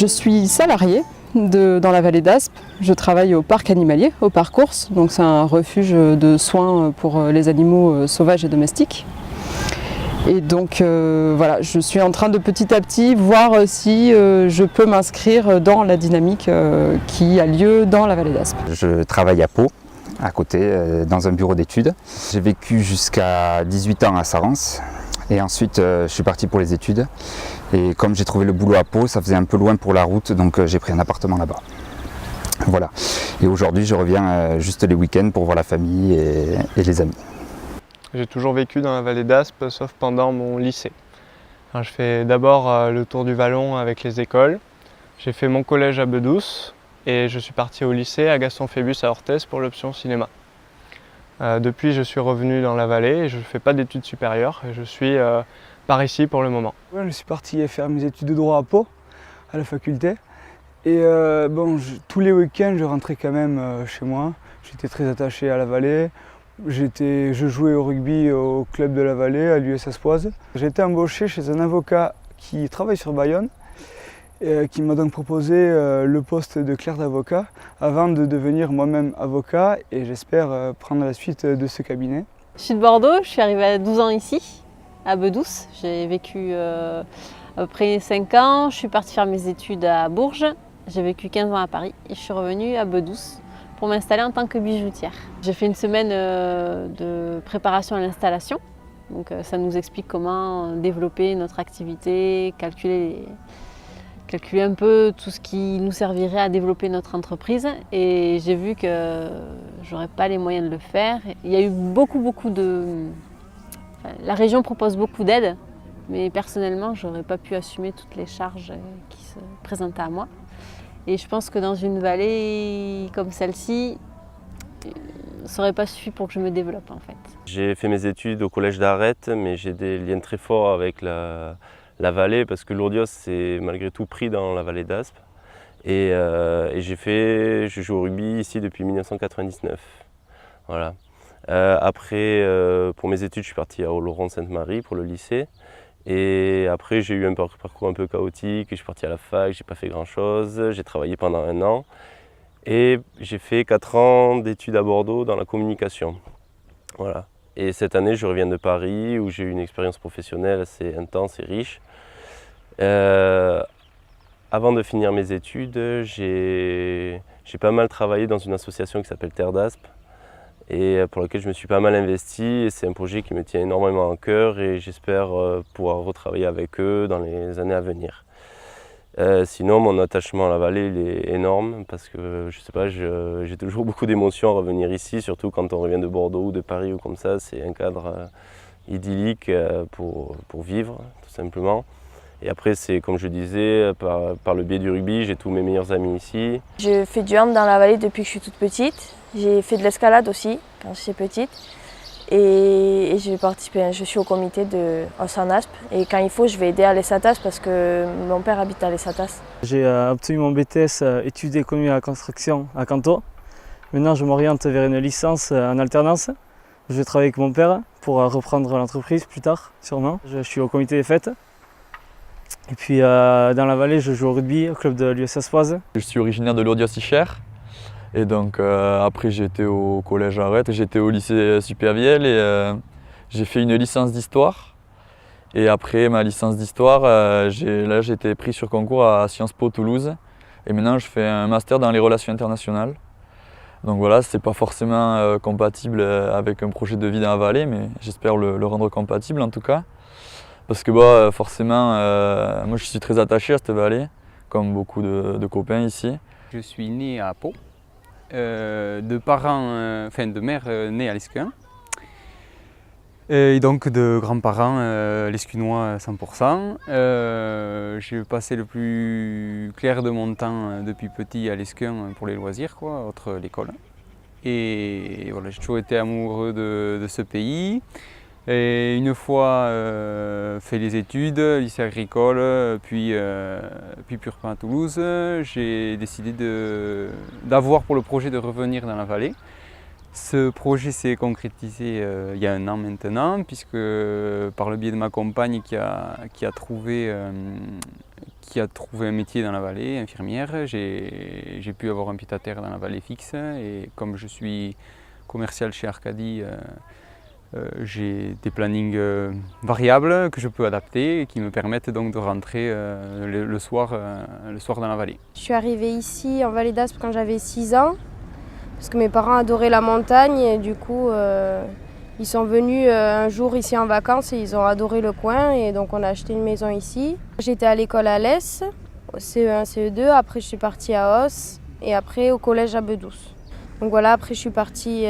Je suis salariée dans la vallée d'Aspe. Je travaille au parc animalier, au parc Ours. Donc c'est un refuge de soins pour les animaux sauvages et domestiques. Et donc voilà, je suis en train de petit à petit voir si je peux m'inscrire dans la dynamique qui a lieu dans la vallée d'Aspe. Je travaille à Pau, à côté, dans un bureau d'études. J'ai vécu jusqu'à 18 ans à Sarance et ensuite je suis parti pour les études. Et comme j'ai trouvé le boulot à Pau, ça faisait un peu loin pour la route, donc j'ai pris un appartement là-bas. Voilà. Et aujourd'hui je reviens juste les week-ends pour voir la famille et les amis. J'ai toujours vécu dans la vallée d'Aspe, sauf pendant mon lycée. Alors, je fais d'abord le tour du Vallon avec les écoles. J'ai fait mon collège à Bedouce et je suis parti au lycée à Gaston Phébus à Orthez pour l'option cinéma. Depuis, je suis revenu dans la vallée et je ne fais pas d'études supérieures. Et je suis par ici pour le moment. Je suis parti faire mes études de droit à Pau, à la faculté. Et tous les week-ends, je rentrais quand même chez moi. J'étais très attaché à la vallée. Je jouais au rugby au club de la vallée, à l'US Aspoise. J'ai été embauché chez un avocat qui travaille sur Bayonne, qui m'a donc proposé le poste de clerc d'avocat avant de devenir moi-même avocat et j'espère prendre la suite de ce cabinet. Je suis de Bordeaux, je suis arrivée à 12 ans ici, à Bedouce. J'ai vécu à peu près 5 ans, je suis partie faire mes études à Bourges. J'ai vécu 15 ans à Paris et je suis revenue à Bedouce pour m'installer en tant que bijoutière. J'ai fait une semaine de préparation à l'installation. Donc ça nous explique comment développer notre activité, calculer un peu tout ce qui nous servirait à développer notre entreprise. Et j'ai vu que j'aurais pas les moyens de le faire. Il y a eu beaucoup de... la région propose beaucoup d'aides, mais personnellement, j'aurais pas pu assumer toutes les charges qui se présentaient à moi. Et je pense que dans une vallée comme celle-ci, ça n'aurait pas suffi pour que je me développe en fait. J'ai fait mes études au collège d'Arrête, mais j'ai des liens très forts avec la vallée parce que Lourdios c'est malgré tout pris dans la vallée d'Aspe. Et je joue au rugby ici depuis 1999. Voilà. Après, pour mes études, je suis parti à Oloron-Sainte-Marie pour le lycée. Et après, j'ai eu un parcours un peu chaotique, je suis parti à la fac, j'ai pas fait grand-chose, j'ai travaillé pendant 1 an. Et j'ai fait 4 ans d'études à Bordeaux dans la communication. Voilà. Et cette année, je reviens de Paris où j'ai eu une expérience professionnelle assez intense et riche. Avant de finir mes études, j'ai pas mal travaillé dans une association qui s'appelle Terre d'Aspe et pour laquelle je me suis pas mal investi. Et c'est un projet qui me tient énormément à cœur et j'espère pouvoir retravailler avec eux dans les années à venir. Sinon, mon attachement à la vallée il est énorme parce que je sais pas, j'ai toujours beaucoup d'émotions à revenir ici, surtout quand on revient de Bordeaux ou de Paris ou comme ça. C'est un cadre idyllique pour vivre, tout simplement. Et après, c'est comme je disais, par le biais du rugby, j'ai tous mes meilleurs amis ici. Je fais du hand dans la vallée depuis que je suis toute petite. J'ai fait de l'escalade aussi quand j'étais petite. Et je suis au comité de Ossan-Aspe. Et quand il faut, je vais aider à l'Essatas parce que mon père habite à l'Essatas. J'ai obtenu mon BTS études d'économie à la construction à Canto. Maintenant, je m'oriente vers une licence en alternance. Je vais travailler avec mon père pour reprendre l'entreprise plus tard, sûrement. Je suis au comité des fêtes. Et puis dans la vallée, je joue au rugby au club de l'US Aspoise. Je suis originaire de Lourdios-Icher. Et donc après j'étais au collège Arrête, j'étais au lycée Supervielle et j'ai fait une licence d'histoire. Et après ma licence d'histoire, j'ai été pris sur concours à Sciences Po Toulouse. Et maintenant je fais un master dans les relations internationales. Donc voilà, c'est pas forcément compatible avec un projet de vie dans la vallée, mais j'espère le rendre compatible en tout cas. Parce que forcément, moi je suis très attaché à cette vallée, comme beaucoup de copains ici. Je suis né à Pau, de mère née à l'Escun, et donc de grands-parents lescunois à 100%. J'ai passé le plus clair de mon temps depuis petit à l'Escun pour les loisirs, autre l'école. Et voilà, j'ai toujours été amoureux de ce pays. Et une fois fait les études, lycée agricole, puis Purpan à Toulouse, j'ai décidé d'avoir pour le projet de revenir dans la vallée. Ce projet s'est concrétisé il y a 1 an maintenant, puisque par le biais de ma compagne qui a qui a trouvé un métier dans la vallée, infirmière. J'ai pu avoir un pied-à-terre dans la vallée fixe et comme je suis commercial chez Arcadie, j'ai des plannings variables que je peux adapter et qui me permettent donc de rentrer le soir dans la vallée. Je suis arrivée ici en Vallée d'Aspe quand j'avais 6 ans parce que mes parents adoraient la montagne et du coup ils sont venus un jour ici en vacances et ils ont adoré le coin et donc on a acheté une maison ici. J'étais à l'école à Lès, au CE1, CE2, après je suis partie à Os et après au collège à Bedouce. Donc voilà, après je suis partie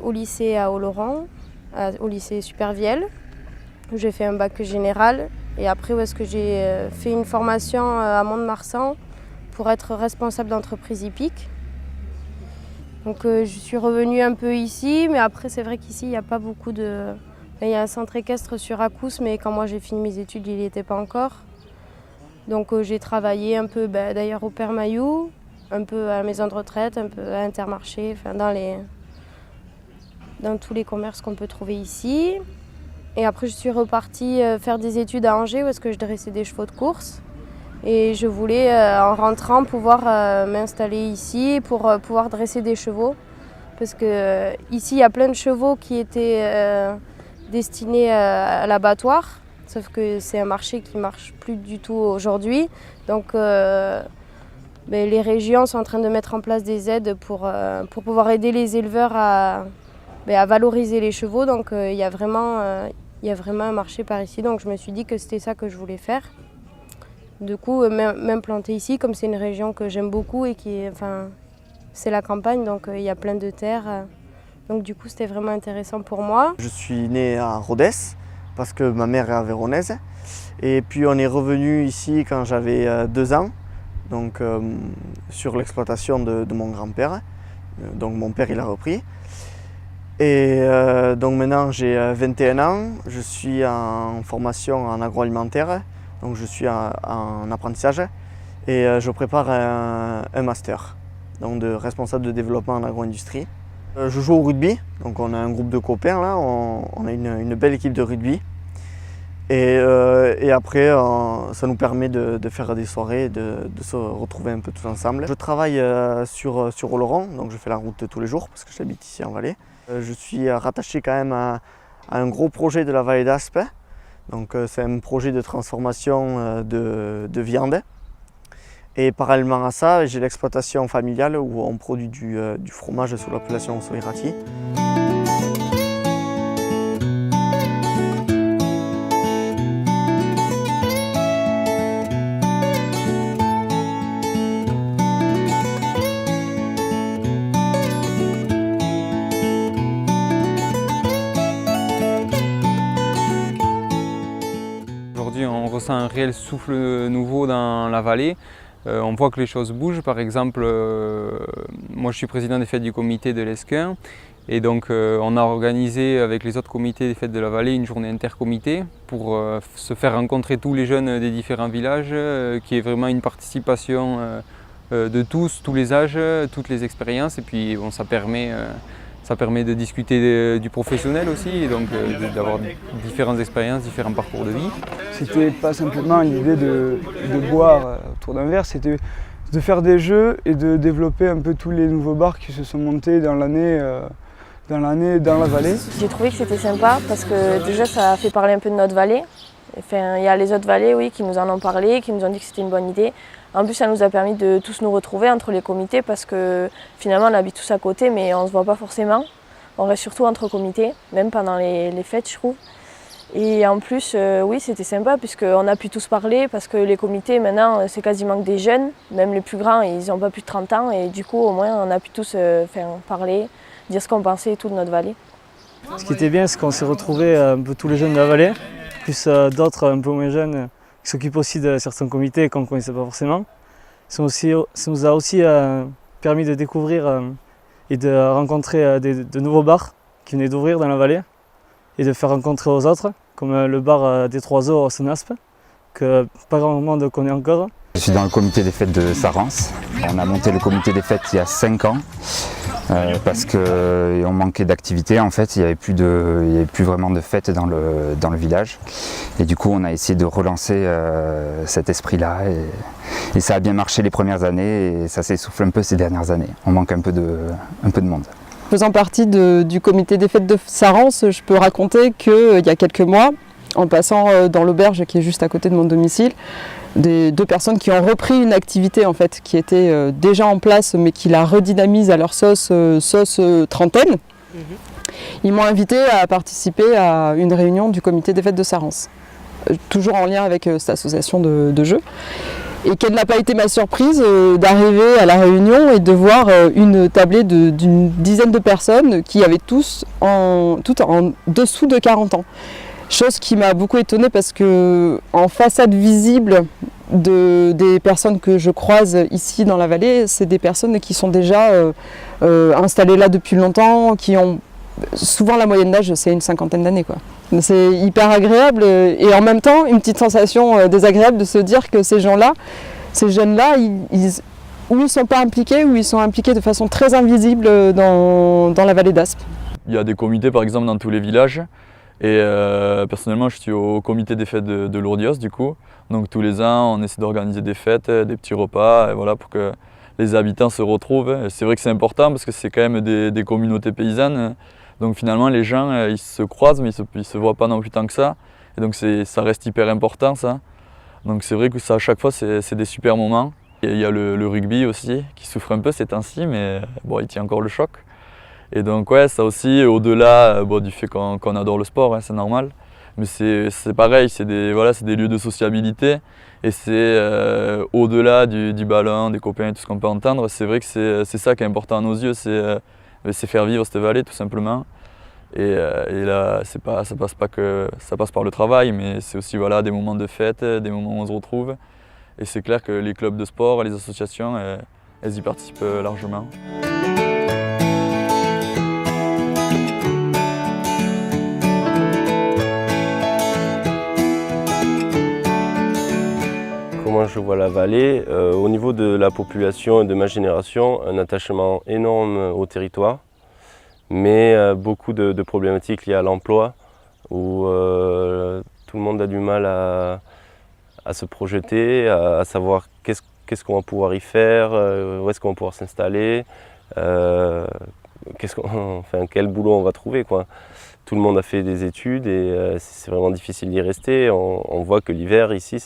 au lycée à Oloron, au lycée Supervielle, où j'ai fait un bac général. Et après, où est-ce que j'ai fait une formation à Mont-de-Marsan pour être responsable d'entreprise hippique. Donc je suis revenue un peu ici, mais après c'est vrai qu'ici il n'y a pas beaucoup de... Il y a un centre équestre sur Accous, mais quand moi j'ai fini mes études, il n'y était pas encore. Donc j'ai travaillé un peu d'ailleurs au Père Mailloux, un peu à la maison de retraite, un peu à Intermarché, enfin dans tous les commerces qu'on peut trouver ici. Et après je suis repartie faire des études à Angers où est-ce que je dressais des chevaux de course. Et je voulais en rentrant pouvoir m'installer ici pour pouvoir dresser des chevaux. Parce que ici il y a plein de chevaux qui étaient destinés à l'abattoir. Sauf que c'est un marché qui ne marche plus du tout aujourd'hui. Donc les régions sont en train de mettre en place des aides pour pouvoir aider les éleveurs à valoriser les chevaux. Donc il y a vraiment un marché par ici. Donc je me suis dit que c'était ça que je voulais faire. Du coup, m'implanter ici, comme c'est une région que j'aime beaucoup et c'est la campagne, donc il y a plein de terres. Donc du coup, c'était vraiment intéressant pour moi. Je suis né à Rodez parce que ma mère est avéronaise. Et puis on est revenu ici quand j'avais 2 ans, donc sur l'exploitation de mon grand-père. Donc mon père, il a repris. Et donc maintenant j'ai 21 ans, je suis en formation en agroalimentaire. Donc je suis en apprentissage et je prépare un master donc de responsable de développement en agro-industrie. Je joue au rugby, donc on a un groupe de copains là, on a une belle équipe de rugby. Et après ça nous permet de faire des soirées, de se retrouver un peu tous ensemble. Je travaille sur Oloron, donc je fais la route tous les jours parce que j'habite ici en Valais. Je suis rattaché quand même à un gros projet de la Vallée d'Aspe. Donc c'est un projet de transformation de viande. Et parallèlement à ça, j'ai l'exploitation familiale où on produit du fromage sous l'appellation Soirati. On ressent un réel souffle nouveau dans la vallée. On voit que les choses bougent. Par exemple, moi je suis président des fêtes du comité de l'Esquin et donc on a organisé avec les autres comités des fêtes de la vallée une journée intercomité pour se faire rencontrer tous les jeunes des différents villages, qui est vraiment une participation de tous les âges, toutes les expériences et puis bon, ça permet de discuter du professionnel aussi, et donc d'avoir différentes expériences, différents parcours de vie. C'était pas simplement l'idée de boire autour d'un verre, c'était de faire des jeux et de développer un peu tous les nouveaux bars qui se sont montés dans l'année dans la vallée. J'ai trouvé que c'était sympa parce que déjà ça a fait parler un peu de notre vallée. Enfin, il y a les autres vallées oui, qui nous en ont parlé, qui nous ont dit que c'était une bonne idée. En plus, ça nous a permis de tous nous retrouver entre les comités parce que finalement, on habite tous à côté, mais on ne se voit pas forcément. On reste surtout entre comités, même pendant les fêtes, je trouve. Et en plus, oui, c'était sympa puisqu'on a pu tous parler parce que les comités, maintenant, c'est quasiment que des jeunes. Même les plus grands, ils n'ont pas plus de 30 ans. Et du coup, au moins, on a pu tous parler, dire ce qu'on pensait et tout de notre vallée. Ce qui était bien, c'est qu'on s'est retrouvés un peu tous les jeunes de la vallée, plus d'autres un peu moins jeunes qui s'occupent aussi de certains comités qu'on ne connaissait pas forcément. Ça nous a aussi permis de découvrir et de rencontrer de nouveaux bars qui venaient d'ouvrir dans la vallée et de faire rencontrer aux autres, comme le bar des Trois Eaux à Senaspe, que pas grand monde connaît encore. Je suis dans le comité des fêtes de Sarance. On a monté le comité des fêtes il y a 5 ans. parce qu'on manquait d'activité en fait, il n'y avait plus vraiment de fête dans le village. Et du coup on a essayé de relancer cet esprit-là et ça a bien marché les premières années et ça s'essouffle un peu ces dernières années. On manque un peu de monde. Faisant partie du comité des fêtes de Sarrens, je peux raconter qu'il y a quelques mois, en passant dans l'auberge qui est juste à côté de mon domicile, deux personnes qui ont repris une activité en fait, qui était déjà en place mais qui la redynamise à leur sauce trentaine. Ils m'ont invité à participer à une réunion du comité des fêtes de Sarrens, toujours en lien avec cette association de jeux. Et quelle n'a pas été ma surprise d'arriver à la réunion et de voir une tablée d'une dizaine de personnes qui avaient toutes en dessous de 40 ans. Chose qui m'a beaucoup étonnée parce que en façade visible des personnes que je croise ici dans la vallée, c'est des personnes qui sont déjà installées là depuis longtemps, qui ont souvent la moyenne d'âge c'est une cinquantaine d'années quoi. C'est hyper agréable et en même temps une petite sensation désagréable de se dire que ces gens-là, ces jeunes-là, ou ils ne sont pas impliqués ou ils sont impliqués de façon très invisible dans la vallée d'Aspe. Il y a des comités par exemple dans tous les villages et personnellement je suis au comité des fêtes de Lourdios du coup. Donc tous les ans on essaie d'organiser des fêtes, des petits repas et voilà, pour que les habitants se retrouvent. C'est vrai que c'est important parce que c'est quand même des communautés paysannes. Donc finalement les gens ils se croisent mais ils se voient pas non plus tant que ça. Et donc ça reste hyper important ça. Donc c'est vrai que ça à chaque fois c'est des super moments. Et il y a le rugby aussi qui souffre un peu ces temps-ci mais bon il tient encore le choc. Et donc ouais ça aussi au-delà du fait qu'on adore le sport, hein, c'est normal. Mais c'est pareil, c'est des lieux de sociabilité. Et c'est au-delà du ballon, des copains et tout ce qu'on peut entendre, c'est vrai que c'est ça qui est important à nos yeux, c'est faire vivre cette vallée tout simplement. Et là, ça passe par le travail, mais c'est aussi des moments de fête, des moments où on se retrouve. Et c'est clair que les clubs de sport, les associations, elles y participent largement. Comment je vois la vallée, au niveau de la population et de ma génération, un attachement énorme au territoire, mais beaucoup de problématiques liées à l'emploi, où tout le monde a du mal à se projeter, à savoir qu'est-ce qu'on va pouvoir y faire, où est-ce qu'on va pouvoir s'installer, quel boulot on va trouver, quoi. Tout le monde a fait des études et c'est vraiment difficile d'y rester. On voit que l'hiver ici,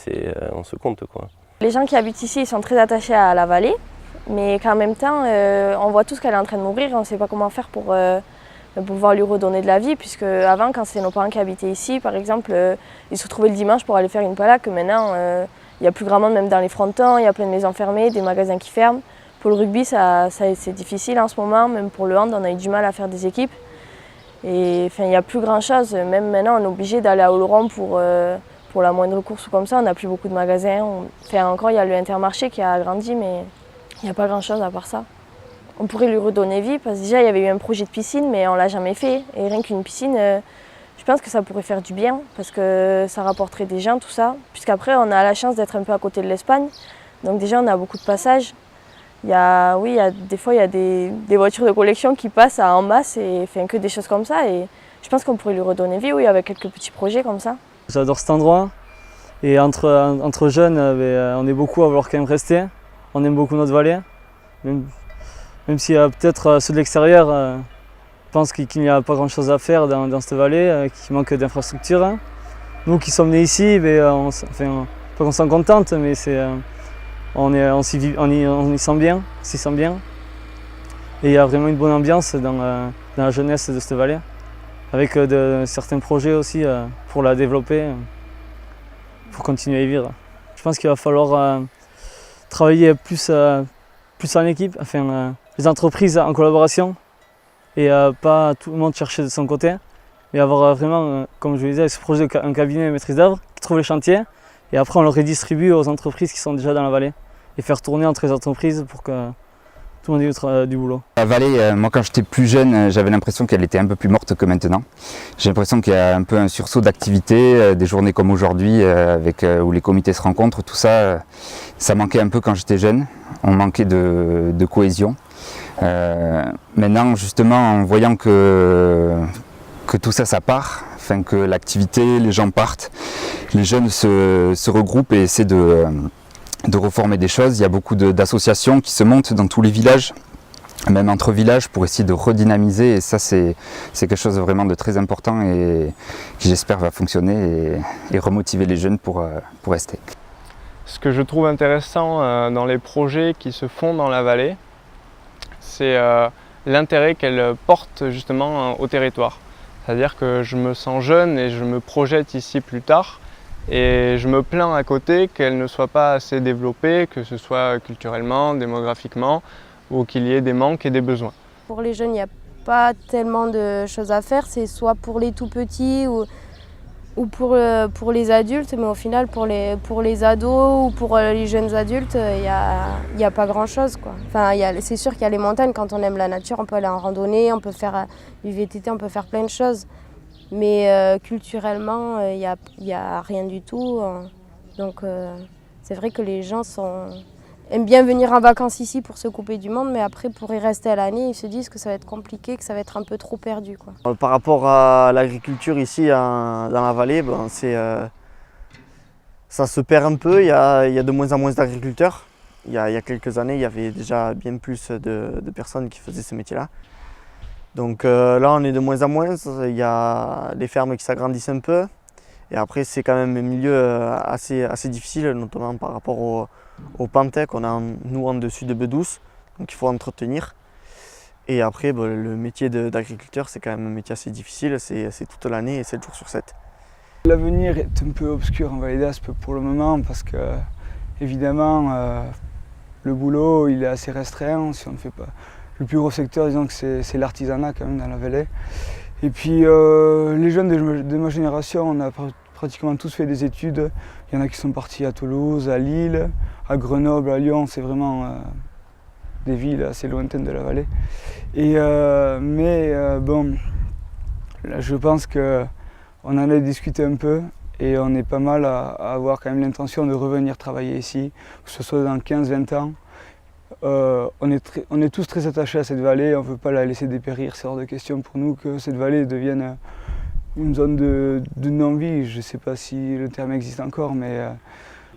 on se compte, quoi. Les gens qui habitent ici ils sont très attachés à la vallée, mais qu'en même temps, on voit tous qu'elle est en train de mourir et on ne sait pas comment faire pour pouvoir lui redonner de la vie. Puisque avant, quand c'était nos parents qui habitaient ici, par exemple, ils se retrouvaient le dimanche pour aller faire une balade, que maintenant, il n'y a plus grand monde même dans les frontons, il y a plein de maisons fermées, des magasins qui ferment. Pour le rugby, c'est difficile en ce moment, même pour le hand, on a eu du mal à faire des équipes. Et il n'y a plus grand chose, même maintenant on est obligé d'aller à Oloron pour la moindre course ou comme ça, on n'a plus beaucoup de magasins. Encore il y a le Intermarché qui a agrandi mais il n'y a pas grand chose à part ça. On pourrait lui redonner vie parce que déjà il y avait eu un projet de piscine mais on ne l'a jamais fait. Et rien qu'une piscine, je pense que ça pourrait faire du bien parce que ça rapporterait des gens tout ça. Puisqu'après on a la chance d'être un peu à côté de l'Espagne, donc déjà on a beaucoup de passages. Des fois il y a des voitures de collection qui passent en masse et que des choses comme ça. Et je pense qu'on pourrait lui redonner vie, oui, avec quelques petits projets comme ça. J'adore cet endroit et entre jeunes, on est beaucoup à vouloir quand même rester. On aime beaucoup notre vallée, même si peut-être ceux de l'extérieur pensent qu'il n'y a pas grand chose à faire dans cette vallée, qu'il manque d'infrastructures. Nous qui sommes nés ici, pas qu'on s'en contente, mais on y sent bien, s'y sent bien. Et il y a vraiment une bonne ambiance dans la jeunesse de cette vallée, avec certains projets aussi pour la développer, pour continuer à y vivre. Je pense qu'il va falloir travailler plus en équipe, les entreprises en collaboration, et pas tout le monde chercher de son côté, mais avoir vraiment, comme je vous disais, ce projet un cabinet maîtrise d'œuvre qui trouve les chantiers. Et après, on le redistribue aux entreprises qui sont déjà dans la vallée et faire tourner entre les entreprises pour que tout le monde ait du boulot. La vallée, moi quand j'étais plus jeune, j'avais l'impression qu'elle était un peu plus morte que maintenant. J'ai l'impression qu'il y a un peu un sursaut d'activité, des journées comme aujourd'hui où les comités se rencontrent, tout ça, ça manquait un peu quand j'étais jeune. On manquait de cohésion. Maintenant, justement, en voyant que tout ça, ça part, enfin, que l'activité, les gens partent, les jeunes se regroupent et essaient de reformer des choses. Il y a beaucoup d'associations qui se montent dans tous les villages, même entre villages, pour essayer de redynamiser, et ça c'est quelque chose vraiment de très important et qui j'espère va fonctionner et remotiver les jeunes pour rester. Ce que je trouve intéressant dans les projets qui se font dans la vallée, c'est l'intérêt qu'elle porte justement au territoire. C'est-à-dire que je me sens jeune et je me projette ici plus tard, et je me plains à côté qu'elle ne soit pas assez développée, que ce soit culturellement, démographiquement, ou qu'il y ait des manques et des besoins. Pour les jeunes, il n'y a pas tellement de choses à faire, c'est soit pour les tout petits ou pour les adultes, mais au final pour les ados ou pour les jeunes adultes, il n'y a pas grand-chose, quoi. Enfin, c'est sûr qu'il y a les montagnes, quand on aime la nature, on peut aller en randonnée, on peut faire du VTT, on peut faire plein de choses. Mais culturellement, il n'y a rien du tout. Donc c'est vrai que les gens aiment bien venir en vacances ici pour se couper du monde, mais après pour y rester à l'année, ils se disent que ça va être compliqué, que ça va être un peu trop perdu, quoi. Par rapport à l'agriculture ici dans la vallée, ça se perd un peu, il y a de moins en moins d'agriculteurs. Il y a quelques années, il y avait déjà bien plus de personnes qui faisaient ce métier-là. Donc là, on est de moins en moins, il y a des fermes qui s'agrandissent un peu. Et après, c'est quand même un milieu assez difficile, notamment par rapport aux pentes qu'on a nous en dessus de Bedouce, donc il faut entretenir. Et après, le métier d'agriculteur, c'est quand même un métier assez difficile, c'est toute l'année et 7 jours sur 7. L'avenir est un peu obscur en Vallée d'Aspe pour le moment parce que, évidemment, le boulot il est assez restreint. Si on ne fait pas. Le plus gros secteur, disons que c'est l'artisanat quand même dans la vallée. Et puis les jeunes de ma génération, on a pratiquement tous fait des études. Il y en a qui sont partis à Toulouse, à Lille, à Grenoble, à Lyon. C'est vraiment des villes assez lointaines de la vallée. Bon, là, je pense qu'on en a discuté un peu et on est pas mal à avoir quand même l'intention de revenir travailler ici, que ce soit dans 15-20 ans. On est tous très attachés à cette vallée, on ne veut pas la laisser dépérir, c'est hors de question pour nous que cette vallée devienne une zone de non-vie. Je ne sais pas si le terme existe encore, mais...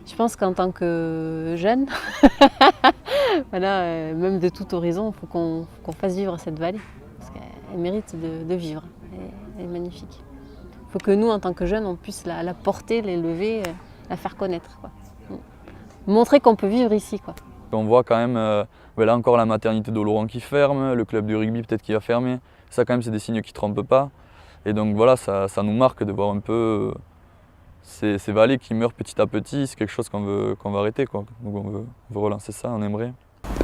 Je pense qu'en tant que jeune, voilà, même de tout horizon, il faut qu'on fasse vivre cette vallée, parce qu'elle mérite de vivre, elle est magnifique. Il faut que nous, en tant que jeunes, on puisse la porter, l'élever, la faire connaître, quoi. Montrer qu'on peut vivre ici, quoi. On voit quand même, là encore la maternité d'Oloron qui ferme, le club de rugby peut-être qui va fermer. Ça quand même c'est des signes qui ne trompent pas. Et donc voilà, ça nous marque de voir un peu ces vallées qui meurent petit à petit. C'est quelque chose qu'on veut arrêter, quoi. Donc on veut relancer ça, on aimerait.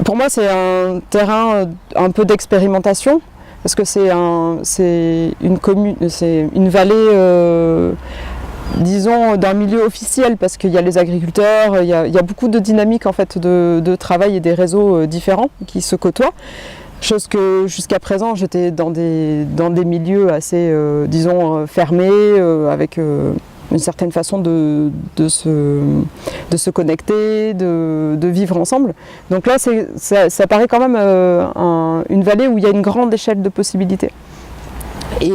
Pour moi c'est un terrain un peu d'expérimentation, parce que c'est une vallée disons d'un milieu officiel, parce qu'il y a les agriculteurs, il y a beaucoup de dynamiques en fait de travail et des réseaux différents qui se côtoient. Chose que jusqu'à présent j'étais dans des milieux assez disons fermés, avec une certaine façon de se connecter, de vivre ensemble. Donc là ça paraît quand même une vallée où il y a une grande échelle de possibilités. Et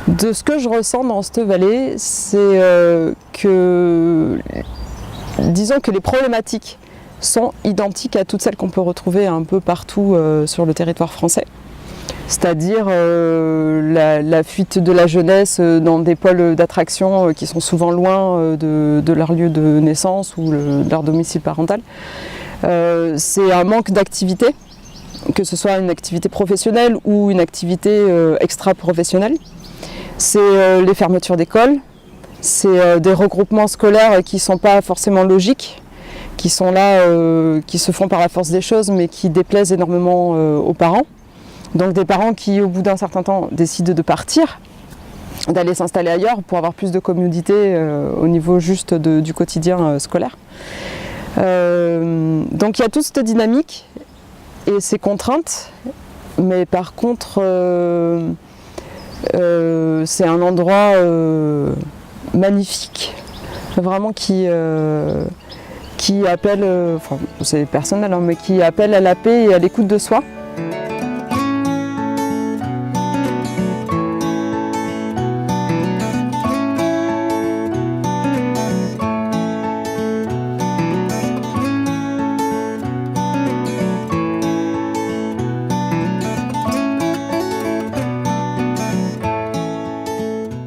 de ce que je ressens dans cette vallée, c'est que, disons que les problématiques sont identiques à toutes celles qu'on peut retrouver un peu partout sur le territoire français. C'est-à-dire la fuite de la jeunesse dans des pôles d'attraction qui sont souvent loin de leur lieu de naissance ou de leur domicile parental. C'est un manque d'activité, que ce soit une activité professionnelle ou une activité extra-professionnelle. C'est les fermetures d'écoles, c'est des regroupements scolaires qui ne sont pas forcément logiques, qui sont là, qui se font par la force des choses, mais qui déplaisent énormément aux parents. Donc des parents qui, au bout d'un certain temps, décident de partir, d'aller s'installer ailleurs pour avoir plus de commodité au niveau juste du quotidien scolaire. Donc il y a toute cette dynamique et ces contraintes, mais par contre, c'est un endroit magnifique, vraiment qui qui appelle, enfin c'est personnel, hein, mais qui appelle à la paix et à l'écoute de soi.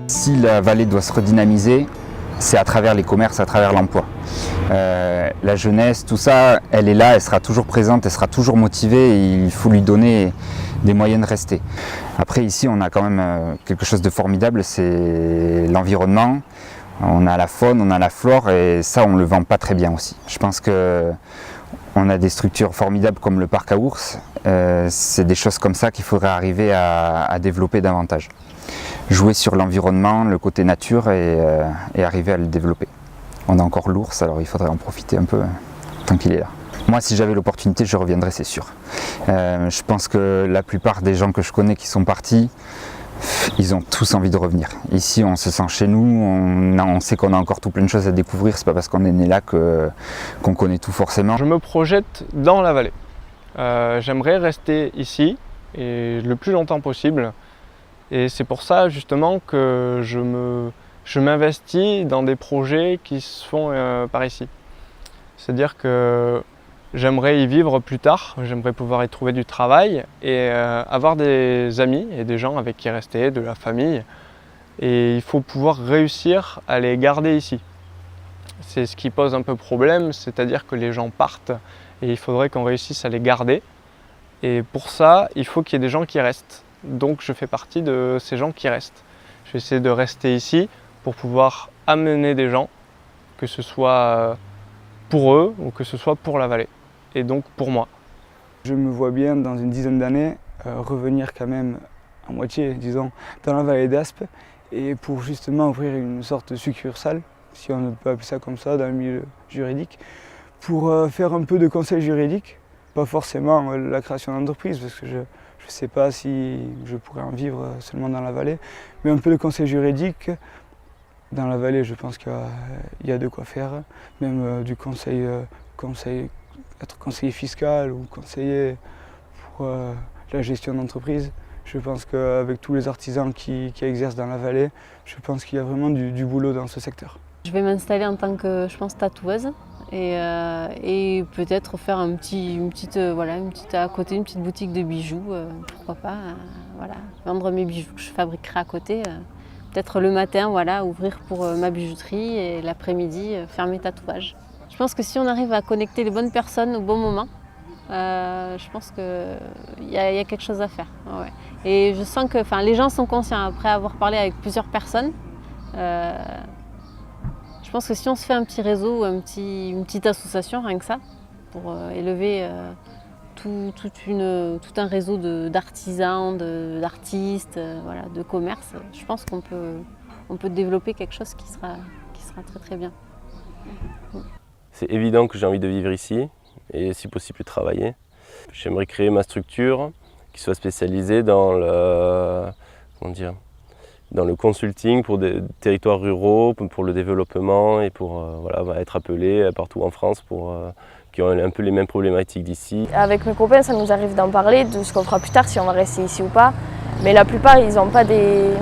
Si la vallée doit se redynamiser, c'est à travers les commerces, à travers l'emploi. La jeunesse, tout ça, elle est là, elle sera toujours présente, elle sera toujours motivée et il faut lui donner des moyens de rester. Après ici, on a quand même quelque chose de formidable, c'est l'environnement. On a la faune, on a la flore et ça, on ne le vend pas très bien aussi. Je pense qu'on a des structures formidables comme le parc à ours. C'est des choses comme ça qu'il faudrait arriver à développer davantage. Jouer sur l'environnement, le côté nature et arriver à le développer. On a encore l'ours, alors il faudrait en profiter un peu tant qu'il est là. Moi, si j'avais l'opportunité, je reviendrais, c'est sûr. Je pense que la plupart des gens que je connais qui sont partis, ils ont tous envie de revenir. Ici, on se sent chez nous, on sait qu'on a encore tout plein de choses à découvrir, c'est pas parce qu'on est né là qu'on connaît tout forcément. Je me projette dans la vallée. J'aimerais rester ici et le plus longtemps possible. Et c'est pour ça justement que je m'investis dans des projets qui se font par ici. C'est-à-dire que j'aimerais y vivre plus tard, j'aimerais pouvoir y trouver du travail et avoir des amis et des gens avec qui rester, de la famille. Et il faut pouvoir réussir à les garder ici. C'est ce qui pose un peu problème, c'est-à-dire que les gens partent et il faudrait qu'on réussisse à les garder. Et pour ça, il faut qu'il y ait des gens qui restent. Donc je fais partie de ces gens qui restent. Je vais essayer de rester ici pour pouvoir amener des gens, que ce soit pour eux ou que ce soit pour la vallée, et donc pour moi. Je me vois bien dans une dizaine d'années revenir quand même à moitié, disons, dans la vallée d'Aspe et pour justement ouvrir une sorte de succursale, si on peut appeler ça comme ça, dans le milieu juridique, pour faire un peu de conseil juridique, pas forcément la création d'entreprise, parce que je ne sais pas si je pourrais en vivre seulement dans la vallée, mais un peu de conseil juridique. Dans la vallée, je pense qu'il y a de quoi faire, même du être conseiller fiscal ou conseiller pour la gestion d'entreprise. Je pense qu'avec tous les artisans qui exercent dans la vallée, je pense qu'il y a vraiment du boulot dans ce secteur. Je vais m'installer en tant que, je pense, tatoueuse et peut-être faire une petite à côté, une petite boutique de bijoux, pourquoi pas, voilà, vendre mes bijoux que je fabriquerai à côté. Peut-être le matin, voilà, ouvrir pour ma bijouterie et l'après-midi, faire mes tatouages. Je pense que si on arrive à connecter les bonnes personnes au bon moment, je pense qu'il y a quelque chose à faire. Ouais. Et je sens que les gens sont conscients, après avoir parlé avec plusieurs personnes, je pense que si on se fait un petit réseau, une petite association, rien que ça, pour élever tout un réseau d'artisans, d'artistes, voilà, de commerce, je pense qu'on peut développer quelque chose qui sera très très bien. C'est évident que j'ai envie de vivre ici et si possible travailler. J'aimerais créer ma structure qui soit spécialisée dans le consulting pour des territoires ruraux, pour le développement et pour être appelé partout en France qui ont un peu les mêmes problématiques d'ici. Avec mes copains, ça nous arrive d'en parler, de ce qu'on fera plus tard, si on va rester ici ou pas. Mais la plupart, ils n'ont pas des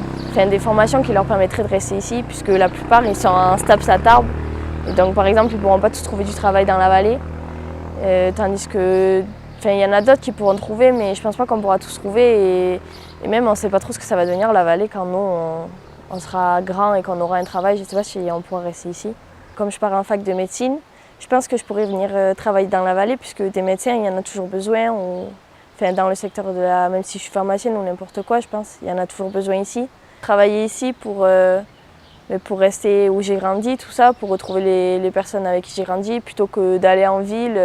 formations qui leur permettraient de rester ici, puisque la plupart, ils sont en STAPS à Tarbes. Et donc, par exemple, ils ne pourront pas tous trouver du travail dans la vallée. Tandis que, il y en a d'autres qui pourront trouver, mais je ne pense pas qu'on pourra tous trouver. Et même, on ne sait pas trop ce que ça va devenir, la vallée, quand nous, on sera grand et qu'on aura un travail. Je ne sais pas si on pourra rester ici. Comme je pars en fac de médecine, je pense que je pourrais venir travailler dans la vallée, puisque des médecins, il y en a toujours besoin. Dans le secteur de même si je suis pharmacienne ou n'importe quoi, je pense, il y en a toujours besoin ici. Travailler ici pour rester où j'ai grandi, tout ça, pour retrouver les personnes avec qui j'ai grandi, plutôt que d'aller en ville.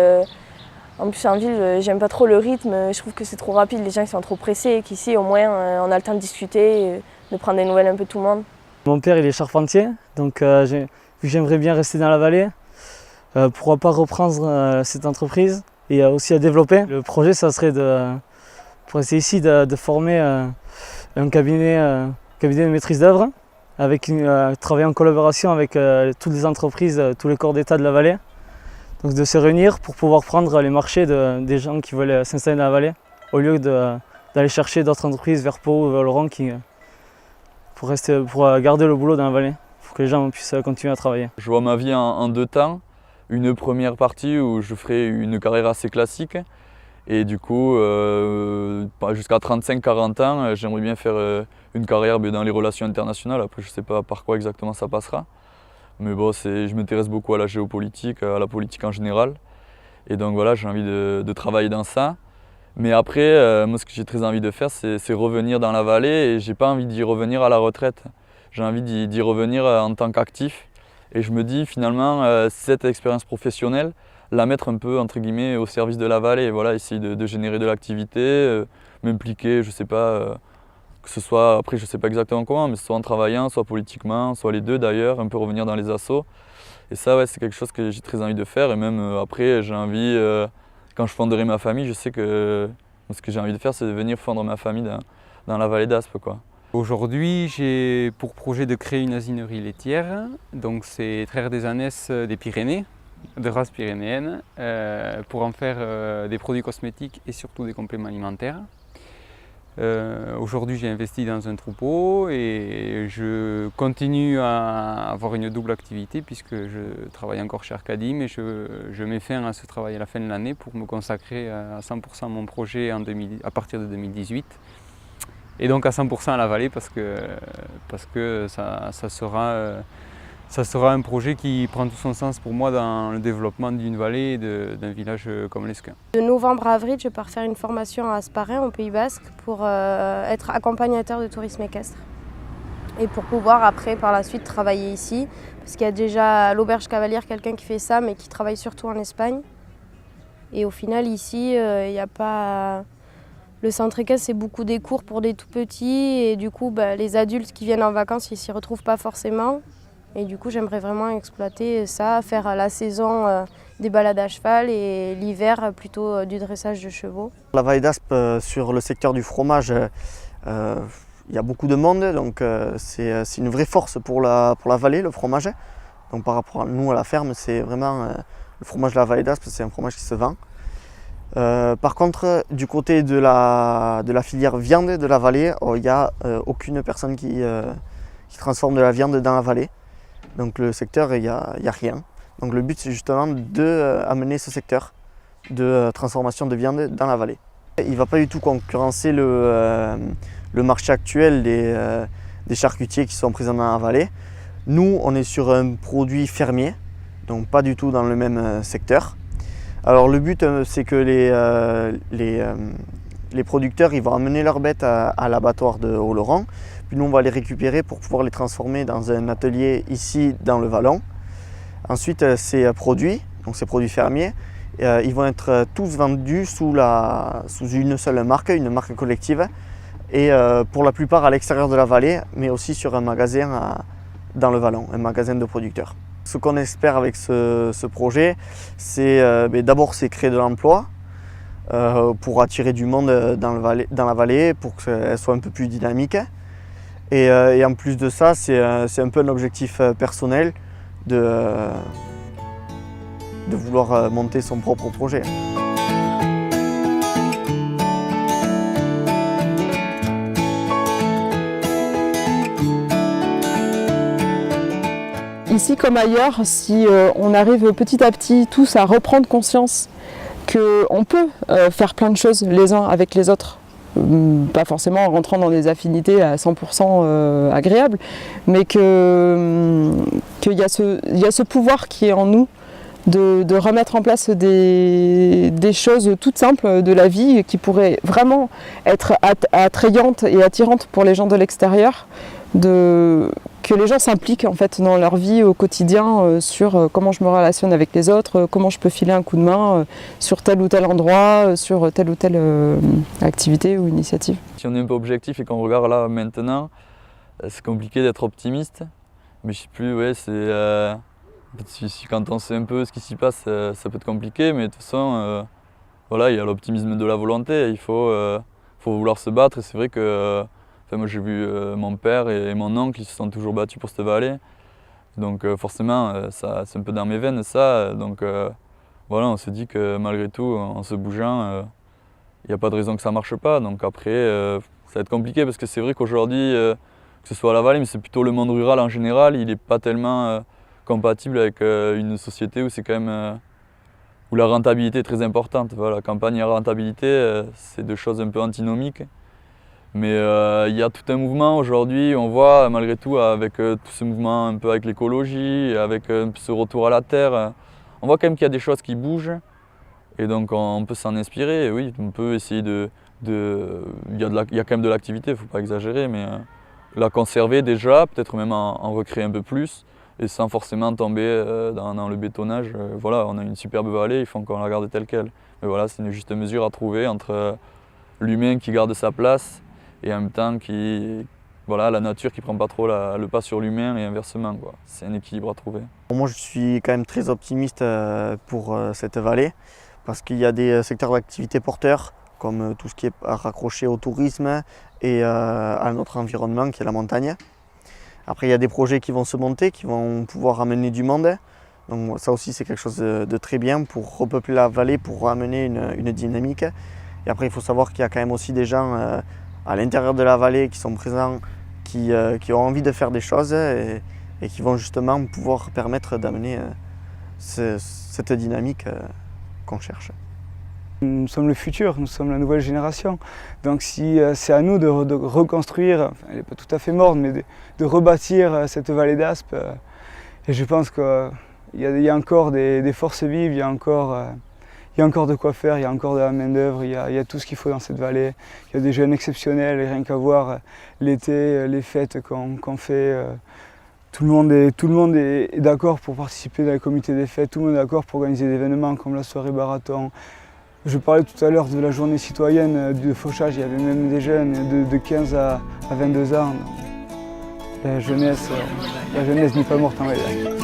En plus, en ville, j'aime pas trop le rythme, je trouve que c'est trop rapide, les gens ils sont trop pressés, et qu'ici, au moins, on a le temps de discuter, de prendre des nouvelles un peu de tout le monde. Mon père, il est charpentier, donc vu que j'aimerais bien rester dans la vallée, pourquoi pas reprendre cette entreprise et aussi à développer. Le projet, ça serait pour essayer ici de former un cabinet de maîtrise d'œuvre, travailler en collaboration avec toutes les entreprises, tous les corps d'État de la vallée. Donc de se réunir pour pouvoir prendre les marchés des gens qui veulent s'installer dans la vallée, au lieu d'aller chercher d'autres entreprises vers Pau ou vers Laurent pour garder le boulot dans la vallée, pour que les gens puissent continuer à travailler. Je vois ma vie en deux temps. Une première partie où je ferai une carrière assez classique et du coup jusqu'à 35-40 ans j'aimerais bien faire une carrière dans les relations internationales. Après je ne sais pas par quoi exactement ça passera, mais bon, je m'intéresse beaucoup à la géopolitique, à la politique en général, et donc voilà, j'ai envie de travailler dans ça. Mais après moi ce que j'ai très envie de faire c'est revenir dans la vallée, et j'ai pas envie d'y revenir à la retraite, j'ai envie d'y revenir en tant qu'actif. Et je me dis finalement, cette expérience professionnelle, la mettre un peu entre guillemets au service de la vallée, voilà, essayer de générer de l'activité, m'impliquer, je sais pas, que ce soit, après je sais pas exactement comment, mais soit en travaillant, soit politiquement, soit les deux d'ailleurs, un peu revenir dans les assos. Et ça, ouais, c'est quelque chose que j'ai très envie de faire, et même après j'ai envie, quand je fonderai ma famille, je sais que ce que j'ai envie de faire, c'est de venir fondre ma famille dans la vallée d'Aspe, quoi. Aujourd'hui, j'ai pour projet de créer une asinerie laitière. Donc c'est traire des ânesses des Pyrénées, de race pyrénéenne, pour en faire des produits cosmétiques et surtout des compléments alimentaires. Aujourd'hui, j'ai investi dans un troupeau et je continue à avoir une double activité puisque je travaille encore chez Arcadie, mais je mets fin à ce travail à la fin de l'année pour me consacrer à 100% à mon projet à partir de 2018. Et donc à 100% à la vallée parce que ça sera un projet qui prend tout son sens pour moi dans le développement d'une vallée et d'un village comme l'Esquin. De novembre à avril, je pars faire une formation à Asparin, au Pays Basque, pour être accompagnateur de tourisme équestre. Et pour pouvoir après, par la suite, travailler ici. Parce qu'il y a déjà à l'Auberge Cavalière quelqu'un qui fait ça, mais qui travaille surtout en Espagne. Et au final, ici, il n'y a pas... Le centre équestre, c'est beaucoup des cours pour des tout petits et du coup, les adultes qui viennent en vacances, ils s'y retrouvent pas forcément. Et du coup, j'aimerais vraiment exploiter ça, faire la saison des balades à cheval et l'hiver plutôt du dressage de chevaux. La vallée d'Aspe, sur le secteur du fromage, il y a beaucoup de monde, donc c'est une vraie force pour la vallée, le fromage. Donc par rapport à nous, à la ferme, c'est vraiment le fromage de la vallée d'Aspe, c'est un fromage qui se vend. Par contre, du côté de la filière viande de la vallée, il n'y a aucune personne qui transforme de la viande dans la vallée. Donc le secteur, il n'y a rien. Donc le but, c'est justement d'amener ce secteur de transformation de viande dans la vallée. Il ne va pas du tout concurrencer le marché actuel des charcutiers qui sont présents dans la vallée. Nous, on est sur un produit fermier, donc pas du tout dans le même secteur. Alors le but, c'est que les producteurs ils vont amener leurs bêtes à l'abattoir de Oloron, puis nous on va les récupérer pour pouvoir les transformer dans un atelier ici dans le Vallon. Ensuite ces produits fermiers, ils vont être tous vendus sous une seule marque, une marque collective, et pour la plupart à l'extérieur de la vallée, mais aussi sur un magasin dans le Vallon, un magasin de producteurs. Ce qu'on espère avec ce projet, c'est d'abord créer de l'emploi pour attirer du monde dans la vallée, pour qu'elle soit un peu plus dynamique. Et en plus de ça, c'est un peu un objectif personnel de vouloir monter son propre projet. Ici comme ailleurs, si on arrive petit à petit tous à reprendre conscience qu'on peut faire plein de choses les uns avec les autres, pas forcément en rentrant dans des affinités à 100% agréables, mais qu'il y a ce pouvoir qui est en nous de remettre en place des choses toutes simples de la vie qui pourraient vraiment être attrayantes et attirantes pour les gens de l'extérieur, que les gens s'impliquent en fait dans leur vie au quotidien sur comment je me relationne avec les autres, comment je peux filer un coup de main sur tel ou tel endroit, sur telle ou telle activité ou initiative. Si on est un peu objectif et qu'on regarde là maintenant, c'est compliqué d'être optimiste, mais je sais plus, ouais, quand on sait un peu ce qui s'y passe, ça peut être compliqué, mais de toute façon, voilà, il y a l'optimisme de la volonté, il faut vouloir se battre, et c'est vrai que moi j'ai vu mon père et mon oncle qui se sont toujours battus pour cette vallée, donc forcément c'est un peu dans mes veines ça, donc voilà, on se dit que malgré tout, en se bougeant, il n'y a pas de raison que ça ne marche pas. Donc après, ça va être compliqué parce que c'est vrai qu'aujourd'hui, que ce soit à la vallée, mais c'est plutôt le monde rural en général, il n'est pas tellement compatible avec une société où c'est quand même où la rentabilité est très importante. Voilà, campagne et rentabilité, c'est deux choses un peu antinomiques. Mais il y a tout un mouvement aujourd'hui, on voit malgré tout avec tout ce mouvement un peu avec l'écologie, avec ce retour à la terre, on voit quand même qu'il y a des choses qui bougent et donc on peut s'en inspirer. Et oui, on peut essayer il y a quand même de l'activité, il ne faut pas exagérer, mais la conserver déjà, peut-être même en recréer un peu plus et sans forcément tomber dans le bétonnage. Voilà, on a une superbe vallée, il faut qu'on la garde telle qu'elle. Mais voilà, c'est une juste mesure à trouver entre l'humain qui garde sa place et en même temps la nature qui ne prend pas trop le pas sur l'humain et inversement. C'est un équilibre à trouver. Moi je suis quand même très optimiste pour cette vallée parce qu'il y a des secteurs d'activité porteurs comme tout ce qui est raccroché au tourisme et à notre environnement qui est la montagne. Après il y a des projets qui vont se monter, qui vont pouvoir amener du monde. Donc ça aussi c'est quelque chose de très bien pour repeupler la vallée, pour amener une dynamique. Et après il faut savoir qu'il y a quand même aussi des gens à l'intérieur de la vallée qui sont présents, qui ont envie de faire des choses et qui vont justement pouvoir permettre d'amener cette dynamique qu'on cherche. Nous sommes le futur, nous sommes la nouvelle génération. Donc si c'est à nous de reconstruire, elle n'est pas tout à fait morte, mais de rebâtir cette vallée d'Aspe. Et je pense qu'il y a encore des forces vives, il y a encore de quoi faire, il y a encore de la main d'œuvre, il y a tout ce qu'il faut dans cette vallée. Il y a des jeunes exceptionnels et rien qu'à voir l'été, les fêtes qu'on fait. Tout le monde est d'accord pour participer dans le comité des fêtes, tout le monde est d'accord pour organiser des événements comme la soirée Barathon. Je parlais tout à l'heure de la journée citoyenne de fauchage, il y avait même des jeunes de 15 à 22 ans. La jeunesse n'est pas morte en Vallée.